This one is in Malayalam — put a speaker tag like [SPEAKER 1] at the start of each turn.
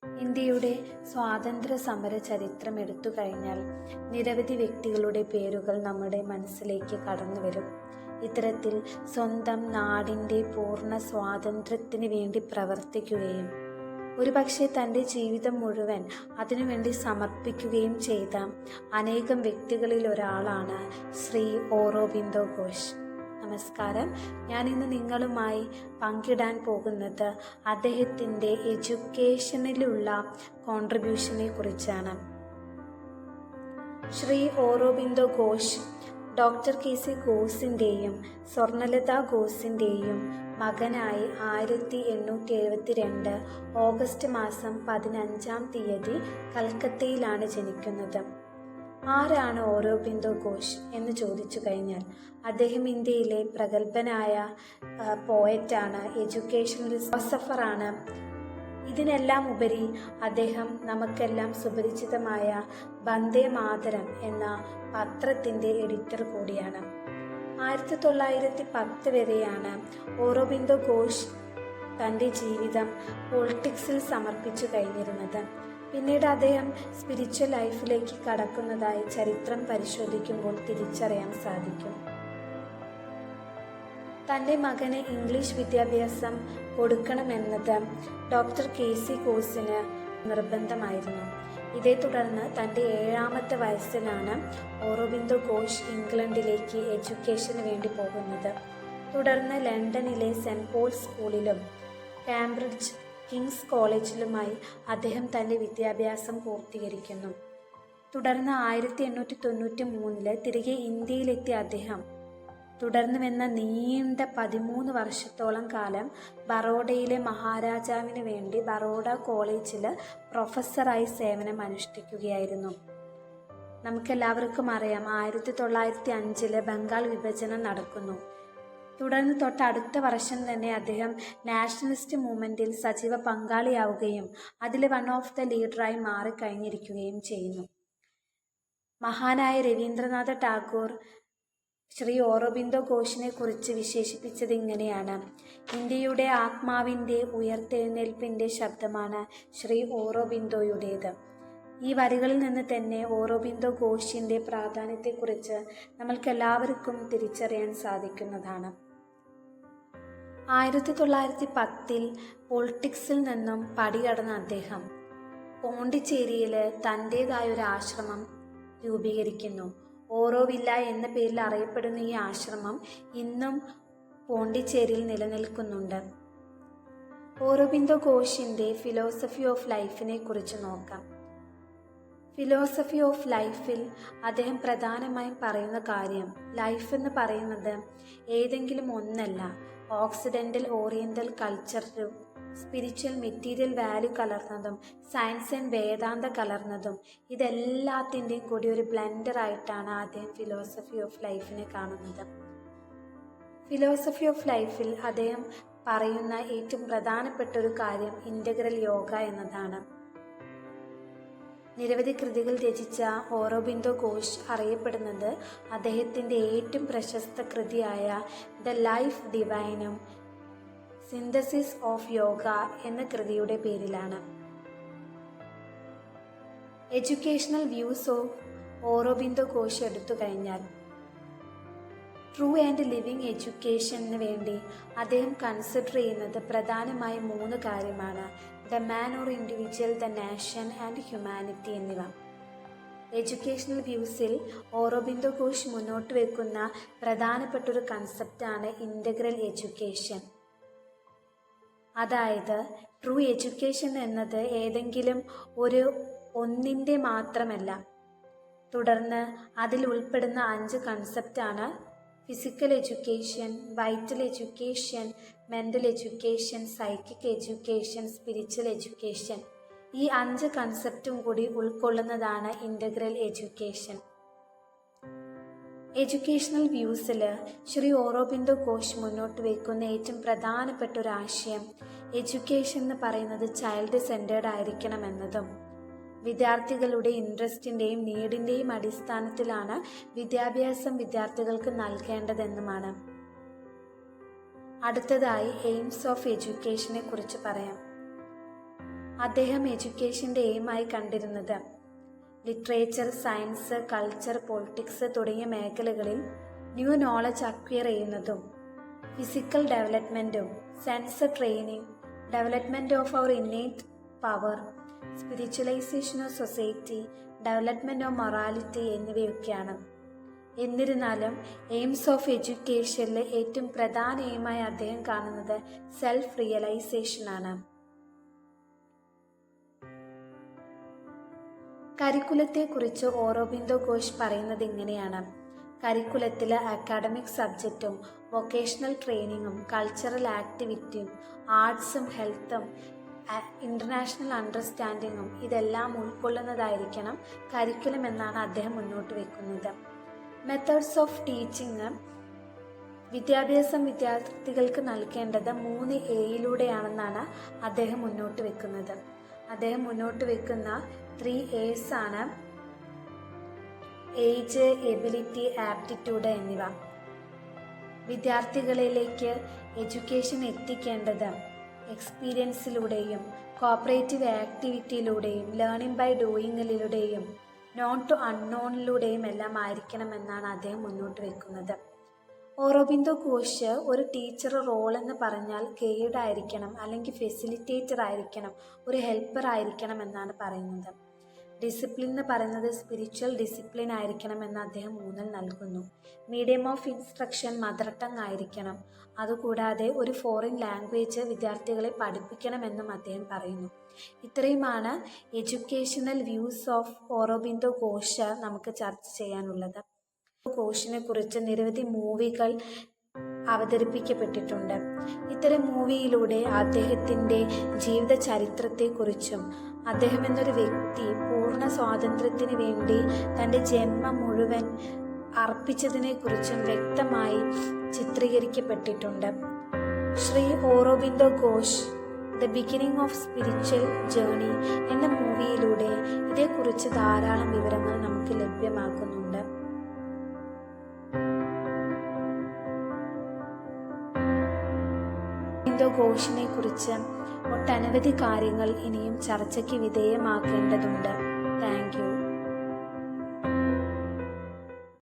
[SPEAKER 1] ഇന്ത്യയുടെ സ്വാതന്ത്ര്യ സമര ചരിത്രം എടുത്തു കഴിഞ്ഞാൽ നിരവധി വ്യക്തികളുടെ പേരുകൾ നമ്മുടെ മനസ്സിലേക്ക് കടന്നു വരും. ഇത്തരത്തിൽ സ്വന്തം നാടിൻ്റെ പൂർണ്ണ സ്വാതന്ത്ര്യത്തിന് വേണ്ടി പ്രവർത്തിക്കുകയും ഒരുപക്ഷെ തൻ്റെ ജീവിതം മുഴുവൻ അതിനുവേണ്ടി സമർപ്പിക്കുകയും ചെയ്ത അനേകം വ്യക്തികളിൽ ഒരാളാണ് ശ്രീ ഓറോബിന്ദോ ഘോഷ്. നമസ്കാരം. ഞാനിന്ന് നിങ്ങളുമായി പങ്കിടാൻ പോകുന്നത് അദ്ദേഹത്തിൻ്റെ എഡ്യൂക്കേഷനിലുള്ള കോൺട്രിബ്യൂഷനെ കുറിച്ചാണ്. ശ്രീ ഓറോബിന്ദോ ഘോഷ് ഡോക്ടർ KC ഘോഷിൻ്റെയും സ്വർണലത ഘോഷിൻ്റെയും മകനായി 1872 ഓഗസ്റ്റ് മാസം 15 കൽക്കത്തയിലാണ് ജനിക്കുന്നത്. ആരാണ് ഓറോബിന്ദോ ഘോഷ് എന്ന് ചോദിച്ചു കഴിഞ്ഞാൽ അദ്ദേഹം ഇന്ത്യയിലെ പ്രഗത്ഭനായ പോയറ്റാണ്, എഡ്യൂക്കേഷണൽ ഫിലോസഫറാണ്. ഇതിനെല്ലാം ഉപരി അദ്ദേഹം നമുക്കെല്ലാം സുപരിചിതമായ വന്ദേ മാതരം എന്ന പത്രത്തിൻ്റെ എഡിറ്റർ കൂടിയാണ്. 1910 വരെയാണ് ഓറോബിന്ദോ ഘോഷ് തൻ്റെ ജീവിതം പൊളിറ്റിക്സിൽ സമർപ്പിച്ചു കഴിഞ്ഞിരുന്നത്. പിന്നീട് അദ്ദേഹം സ്പിരിച്വൽ ലൈഫിലേക്ക് കടക്കുന്നതായി ചരിത്രം പരിശോധിക്കുമ്പോൾ തിരിച്ചറിയാൻ സാധിക്കും. തൻ്റെ മകന് ഇംഗ്ലീഷ് വിദ്യാഭ്യാസം കൊടുക്കണമെന്നത് ഡോക്ടർ KC ഘോഷിന് നിർബന്ധമായിരുന്നു. ഇതേ തുടർന്ന് തൻ്റെ 7ാമത്തെ വയസ്സിലാണ് ഓറോബിന്ദോ ഘോഷ് ഇംഗ്ലണ്ടിലേക്ക് എഡ്യൂക്കേഷന് വേണ്ടി പോകുന്നത്. തുടർന്ന് ലണ്ടനിലെ സെൻറ്റ് പോൾസ് സ്കൂളിലും കാംബ്രിഡ്ജ് കിങ്സ് കോളേജിലുമായി അദ്ദേഹം തൻ്റെ വിദ്യാഭ്യാസം പൂർത്തീകരിക്കുന്നു. തുടർന്ന് 1893 തിരികെ ഇന്ത്യയിലെത്തിയ അദ്ദേഹം തുടർന്ന് വന്ന നീണ്ട 13 വർഷത്തോളം കാലം ബറോഡയിലെ മഹാരാജാവിന് വേണ്ടി ബറോഡ കോളേജിൽ പ്രൊഫസറായി സേവനം അനുഷ്ഠിക്കുകയായിരുന്നു. നമുക്കെല്ലാവർക്കും അറിയാം, 1905 ബംഗാൾ വിഭജനം നടക്കുന്നു. തുടർന്ന് തൊട്ടടുത്ത വർഷം തന്നെ അദ്ദേഹം നാഷണലിസ്റ്റ് മൂവ്മെൻറ്റിൽ സജീവ പങ്കാളിയാവുകയും അതിൽ വൺ ഓഫ് ദ ലീഡറായി മാറിക്കഴിഞ്ഞിരിക്കുകയും ചെയ്യുന്നു. മഹാനായ രവീന്ദ്രനാഥ ടാഗോർ ശ്രീ ഓറോബിന്ദോ ഘോഷിനെ കുറിച്ച് വിശേഷിപ്പിച്ചത് ഇങ്ങനെയാണ്: ഇന്ത്യയുടെ ആത്മാവിൻ്റെ ഉയർത്തെഴുന്നേൽപ്പിൻ്റെ ശബ്ദമാണ് ശ്രീ ഓറോബിന്ദോയുടേത്. ഈ വരികളിൽ നിന്ന് തന്നെ ഓറോബിന്ദോ ഘോഷിൻ്റെ പ്രാധാന്യത്തെക്കുറിച്ച് നമ്മൾക്കെല്ലാവർക്കും തിരിച്ചറിയാൻ സാധിക്കുന്നതാണ്. 1910 പൊളിറ്റിക്സിൽ നിന്നും പടികടന്ന അദ്ദേഹം പോണ്ടിച്ചേരിയിൽ തൻ്റേതായൊരു ആശ്രമം രൂപീകരിക്കുന്നു. ഓറോവില്ല എന്ന പേരിൽ അറിയപ്പെടുന്ന ഈ ആശ്രമം ഇന്നും പോണ്ടിച്ചേരിയിൽ നിലനിൽക്കുന്നുണ്ട്. ഓറോബിന്ദോ ഘോഷിൻ്റെ ഫിലോസഫി ഓഫ് ലൈഫിനെ കുറിച്ച് നോക്കാം. ഫിലോസഫി ഓഫ് ലൈഫിൽ അദ്ദേഹം പ്രധാനമായും പറയുന്ന കാര്യം, ലൈഫ് എന്ന് പറയുന്നത് ഏതെങ്കിലും ഒന്നല്ല, ഓക്സിഡൻ്റൽ ഓറിയൻ്റൽ കൾച്ചറും സ്പിരിച്വൽ മെറ്റീരിയൽ വാല്യൂ കലർന്നതും സയൻസ് ആൻഡ് വേദാന്ത കലർന്നതും ഇതെല്ലാത്തിൻ്റെയും കൂടി ഒരു ബ്ലെൻഡറായിട്ടാണ് അദ്ദേഹം ഫിലോസഫി ഓഫ് ലൈഫിനെ കാണുന്നത്. ഫിലോസഫി ഓഫ് ലൈഫിൽ അദ്ദേഹം പറയുന്ന ഏറ്റവും പ്രധാനപ്പെട്ട ഒരു കാര്യം ഇൻ്റഗ്രൽ യോഗ എന്നതാണ്. നിരവധി കൃതികൾ രചിച്ച ഓറോബിന്ദോ ഘോഷ് അറിയപ്പെടുന്നത് അദ്ദേഹത്തിൻ്റെ ഏറ്റവും പ്രശസ്ത കൃതിയായ ദ ലൈഫ് ഡിവൈനും സിന്തസിസ് ഓഫ് യോഗ എന്ന കൃതിയുടെ പേരിലാണ്. Educational views of Aurobindo Ghosh എടുത്തു കഴിഞ്ഞാൽ ട്രൂ ആൻഡ് ലിവിങ് എഡ്യൂക്കേഷന് വേണ്ടി അദ്ദേഹം കൺസിഡർ ചെയ്യുന്നത് പ്രധാനമായും 3 കാര്യമാണ്: the man or individual, the nation and humanity എന്നിവ. എഡ്യൂക്കേഷണൽ വ്യൂസിൽ ഓറോബിന്ദോ ഘോഷ് മുന്നോട്ട് വയ്ക്കുന്ന പ്രധാനപ്പെട്ട ഒരു കൺസെപ്റ്റാണ് ഇൻ്റഗ്രൽ എഡ്യൂക്കേഷൻ. അതായത് ട്രൂ എഡ്യൂക്കേഷൻ എന്നത് ഏതെങ്കിലും ഒന്നിൻ്റെ മാത്രമല്ല. തുടർന്ന് അതിൽ ഉൾപ്പെടുന്ന 5 കൺസെപ്റ്റാണ്: physical education, vital education, mental education, psychic education, spiritual education. ഈ 5 കൺസെപ്റ്റും കൂടി ഉൾക്കൊള്ളുന്നതാണ് ഇൻ്റഗ്രൽ എഡ്യൂക്കേഷൻ. എഡ്യൂക്കേഷണൽ വ്യൂസിൽ ശ്രീ ഓറോബിന്ദോ ഘോഷ് മുന്നോട്ട് വയ്ക്കുന്ന ഏറ്റവും പ്രധാനപ്പെട്ട ഒരു ആശയം എഡ്യൂക്കേഷൻ എന്ന് പറയുന്നത് ചൈൽഡ് സെൻറ്റേർഡ് ആയിരിക്കണമെന്നതും വിദ്യാർത്ഥികളുടെ ഇൻട്രസ്റ്റിൻ്റെയും നീഡിൻ്റെയും അടിസ്ഥാനത്തിലാണ് വിദ്യാഭ്യാസം വിദ്യാർത്ഥികൾക്ക് നൽകേണ്ടതെന്നുമാണ്. അടുത്തതായി എയിംസ് ഓഫ് എഡ്യൂക്കേഷനെ കുറിച്ച് പറയാം. അദ്ദേഹം എഡ്യൂക്കേഷൻ്റെ എയിമായി കണ്ടിരുന്നത് ലിറ്ററേച്ചർ, സയൻസ്, കൾച്ചർ, പൊളിറ്റിക്സ് തുടങ്ങിയ മേഖലകളിൽ ന്യൂ നോളജ് അക്വയർ ചെയ്യുന്നതും ഫിസിക്കൽ ഡെവലപ്മെൻറ്റും, sense training, development of our innate power, spiritualisation of society, development of morality എന്നിവയൊക്കെയാണ്. എന്നിരുന്നാലും എയിംസ് ഓഫ് എഡ്യൂക്കേഷനിൽ ഏറ്റവും പ്രധാന എയിമായി അദ്ദേഹം കാണുന്നത് സെൽഫ് റിയലൈസേഷനാണ്. കരിക്കുലത്തെക്കുറിച്ച് ഓറോബിന്ദോ ഘോഷ് പറയുന്നത് ഇങ്ങനെയാണ്: കരിക്കുലത്തിൽ അക്കാഡമിക് സബ്ജക്റ്റും വൊക്കേഷണൽ ട്രെയിനിങ്ങും കൾച്ചറൽ ആക്ടിവിറ്റിയും ആർട്സും ഹെൽത്തും ഇൻ്റർനാഷണൽ അണ്ടർസ്റ്റാൻഡിങ്ങും ഇതെല്ലാം ഉൾക്കൊള്ളുന്നതായിരിക്കണം കരിക്കുലം എന്നാണ് അദ്ദേഹം മുന്നോട്ട് വയ്ക്കുന്നത്. മെത്തേഡ്സ് ഓഫ് ടീച്ചിങ് വിദ്യാഭ്യാസം വിദ്യാർത്ഥികൾക്ക് നൽകേണ്ടത് 3 Aയിലൂടെയാണെന്നാണ് അദ്ദേഹം മുന്നോട്ട് വെക്കുന്നത്. അദ്ദേഹം മുന്നോട്ട് വെക്കുന്ന 3 A's ആണ് ഏജ്, എബിലിറ്റി, ആപ്റ്റിറ്റ്യൂഡ് എന്നിവ. വിദ്യാർത്ഥികളിലേക്ക് എഡ്യൂക്കേഷൻ എത്തിക്കേണ്ടത് എക്സ്പീരിയൻസിലൂടെയും കോപ്പറേറ്റീവ് ആക്ടിവിറ്റിയിലൂടെയും ലേണിംഗ് ബൈ ഡൂയിങ്ങിലൂടെയും നോൺ ടു അൺനോണിലൂടെയും എല്ലാം ആയിരിക്കണമെന്നാണ് അദ്ദേഹം മുന്നോട്ട് വെക്കുന്നത്. ഓറോബിന്ദോ ഘോഷ് ഒരു ടീച്ചർ റോൾ എന്ന് പറഞ്ഞാൽ ഗൈഡ് ആയിരിക്കണം, അല്ലെങ്കിൽ ഫെസിലിറ്റേറ്റർ ആയിരിക്കണം, ഒരു ഹെൽപ്പർ ആയിരിക്കണം എന്നാണ് പറയുന്നത്. ഡിസിപ്ലിൻ എന്ന് പറയുന്നത് സ്പിരിച്വൽ ഡിസിപ്ലിൻ ആയിരിക്കണം എന്ന് അദ്ദേഹം ഊന്നൽ നൽകുന്നു. Medium of instruction mother tongue ആയിരിക്കണം. അതുകൂടാതെ ഒരു ഫോറിൻ ലാംഗ്വേജ് വിദ്യാർത്ഥികളെ പഠിപ്പിക്കണമെന്നും അദ്ദേഹം പറയുന്നു. ഇത്രയുമാണ് educational views of Aurobindo Ghosh നമുക്ക് ചർച്ച ചെയ്യാനുള്ളത്. ഘോഷിനെ കുറിച്ച് നിരവധി മൂവികൾ അവതരിപ്പിക്കപ്പെട്ടിട്ടുണ്ട്. ഇത്തരം മൂവിയിലൂടെ അദ്ദേഹത്തിൻ്റെ ജീവിത ചരിത്രത്തെക്കുറിച്ചും അദ്ദേഹം എന്നൊരു വ്യക്തി പൂർണ്ണ സ്വാതന്ത്ര്യത്തിന് വേണ്ടി തൻ്റെ ജന്മം മുഴുവൻ അർപ്പിച്ചതിനെക്കുറിച്ചും വ്യക്തമായി ചിത്രീകരിക്കപ്പെട്ടിട്ടുണ്ട്. Shri Aurobindo Ghosh the beginning of spiritual journey എന്ന മൂവിയിലൂടെ ഇതേക്കുറിച്ച് ധാരാളം വിവരങ്ങൾ നമുക്ക് ലഭ്യമാക്കുന്നുണ്ട്. ഓറോബിന്ദോ ഘോഷിനെ കുറിച്ച് ഒട്ടനവധി കാര്യങ്ങൾ ഇനിയും ചർച്ചയ്ക്ക് വിധേയമാക്കേണ്ടതുണ്ട്. Thank you.